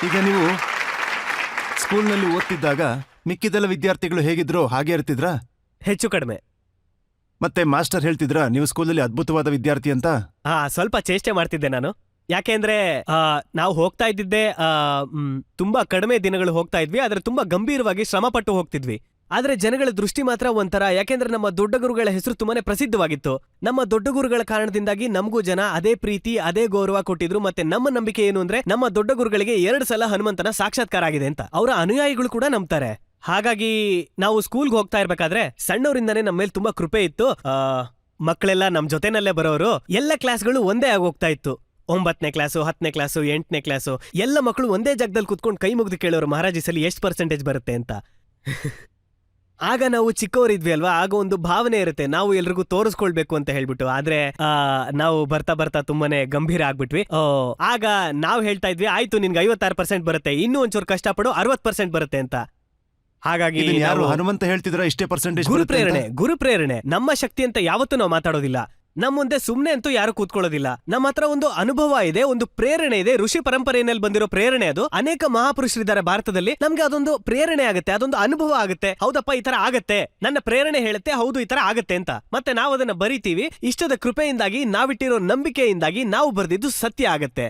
ಈಗ ನೀವು ಸ್ಕೂಲ್ನಲ್ಲಿ ಓದ್ತಿದ್ದಾಗ ಮಿಕ್ಕಿದೆಲ್ಲ ವಿದ್ಯಾರ್ಥಿಗಳು ಹೇಗಿದ್ರು ಹಾಗೆ ಇರ್ತಿದ್ರಾ? ಹೆಚ್ಚು ಕಡಿಮೆ. ಮತ್ತೆ ಮಾಸ್ಟರ್ ಹೇಳ್ತಿದ್ರಾ ನೀವು ಸ್ಕೂಲಲ್ಲಿ ಅದ್ಭುತವಾದ ವಿದ್ಯಾರ್ಥಿ ಅಂತ? ಸ್ವಲ್ಪ ಚೇಷ್ಟೆ ಮಾಡ್ತಿದ್ದೆ ನಾನು. ಯಾಕೆಂದ್ರೆ ನಾವು ಹೋಗ್ತಾ ಇದ್ದಿದ್ದೆ ತುಂಬಾ ಕಡಿಮೆ ದಿನಗಳು ಹೋಗ್ತಾ ಇದ್ವಿ, ಆದ್ರೆ ತುಂಬಾ ಗಂಭೀರವಾಗಿ ಶ್ರಮ ಪಟ್ಟು ಹೋಗ್ತಿದ್ವಿ. ಆದ್ರೆ ಜನಗಳ ದೃಷ್ಟಿ ಮಾತ್ರ ಒಂಥರ, ಯಾಕೆಂದ್ರೆ ನಮ್ಮ ದೊಡ್ಡ ಗುರುಗಳ ಹೆಸರು ತುಂಬಾನೇ ಪ್ರಸಿದ್ಧವಾಗಿತ್ತು. ನಮ್ಮ ದೊಡ್ಡ ಗುರುಗಳ ಕಾರಣದಿಂದಾಗಿ ನಮಗೂ ಜನ ಅದೇ ಪ್ರೀತಿ ಅದೇ ಗೌರವ ಕೊಟ್ಟಿದ್ರು. ಮತ್ತೆ ನಮ್ಮ ನಂಬಿಕೆ ಏನು ಅಂದ್ರೆ ನಮ್ಮ ದೊಡ್ಡ ಗುರುಗಳಿಗೆ 2 ಸಲ ಹನುಮಂತನ ಸಾಕ್ಷಾತ್ಕಾರ ಆಗಿದೆ ಅಂತ ಅವರ ಅನುಯಾಯಿಗಳು ಕೂಡ ನಂಬ್ತಾರೆ. ಹಾಗಾಗಿ ನಾವು ಸ್ಕೂಲ್ಗೆ ಹೋಗ್ತಾ ಇರ್ಬೇಕಾದ್ರೆ ಸಣ್ಣವರಿಂದಾನೇ ನಮ್ಮ ಮೇಲೆ ತುಂಬಾ ಕೃಪೆ ಇತ್ತು. ಮಕ್ಕಳೆಲ್ಲ ನಮ್ ಜೊತೆನಲ್ಲೇ ಬರೋರು. ಎಲ್ಲ ಕ್ಲಾಸ್ಗಳು ಒಂದೇ ಆಗೋಗ್ತಾ ಇತ್ತು. 9ನೇ ಕ್ಲಾಸು, 10ನೇ ಕ್ಲಾಸು, 8ನೇ ಕ್ಲಾಸು ಎಲ್ಲ ಮಕ್ಕಳು ಒಂದೇ ಜಾಗದಲ್ಲಿ ಕುತ್ಕೊಂಡು ಕೈ ಮುಗಿದು ಕೇಳೋರು, ಮಹಾರಾಜ್ ಈ ಸಲ ಎಷ್ಟು ಪರ್ಸೆಂಟೇಜ್ ಬರುತ್ತೆ ಅಂತ. ಆಗ ನಾವು ಚಿಕ್ಕವರಿದ್ವಿ ಅಲ್ವಾ, ಆಗ ಒಂದು ಭಾವನೆ ಇರುತ್ತೆ ನಾವು ಎಲ್ರಿಗೂ ತೋರಿಸ್ಕೊಳ್ಬೇಕು ಅಂತ ಹೇಳ್ಬಿಟ್ಟು. ಆದ್ರೆ ನಾವು ಬರ್ತಾ ಬರ್ತಾ ತುಂಬಾನೇ ಗಂಭೀರ ಆಗ್ಬಿಟ್ವಿ. ಆಗ ನಾವು ಹೇಳ್ತಾ ಇದ್ವಿ, ಆಯ್ತು ನಿನ್ಗೆ 56% ಬರುತ್ತೆ, ಇನ್ನೂ ಒಂಚೂರು ಕಷ್ಟಪಡು 60% ಬರುತ್ತೆ ಅಂತ. ಹಾಗಾಗಿ ಯಾರು ಹನುಮಂತ ಹೇಳ್ತಿದ್ರ ಇಷ್ಟೇ ಪರ್ಸೆಂಟೇಜ್? ಗುರುಪ್ರೇರಣೆ ನಮ್ಮ ಶಕ್ತಿ ಅಂತ ಯಾವತ್ತೂ ನಾವು ಮಾತಾಡೋದಿಲ್ಲ. ನಮ್ಮ ಮುಂದೆ ಸುಮ್ನೆ ಅಂತೂ ಯಾರು ಕೂತ್ಕೊಳ್ಳೋದಿಲ್ಲ. ನಮ್ಮ ಹತ್ರ ಒಂದು ಅನುಭವ ಇದೆ, ಒಂದು ಪ್ರೇರಣೆ ಇದೆ, ಋಷಿ ಪರಂಪರೆಯಲ್ಲಿ ಬಂದಿರೋ ಪ್ರೇರಣೆ. ಅದು ಅನೇಕ ಮಹಾಪುರುಷರಿದ್ದಾರೆ ಭಾರತದಲ್ಲಿ. ನಮ್ಗೆ ಅದೊಂದು ಪ್ರೇರಣೆ ಆಗುತ್ತೆ, ಅದೊಂದು ಅನುಭವ ಆಗುತ್ತೆ. ಹೌದಪ್ಪ ಈ ತರ ಆಗತ್ತೆ, ನನ್ನ ಪ್ರೇರಣೆ ಹೇಳುತ್ತೆ ಹೌದು ಈ ತರ ಆಗತ್ತೆ ಅಂತ. ಮತ್ತೆ ನಾವು ಅದನ್ನ ಬರಿತೀವಿ. ಇಷ್ಟದ ಕೃಪೆಯಿಂದಾಗಿ, ನಾವಿಟ್ಟಿರೋ ನಂಬಿಕೆಯಿಂದಾಗಿ ನಾವು ಬರ್ದಿದ್ದು ಸತ್ಯ ಆಗತ್ತೆ.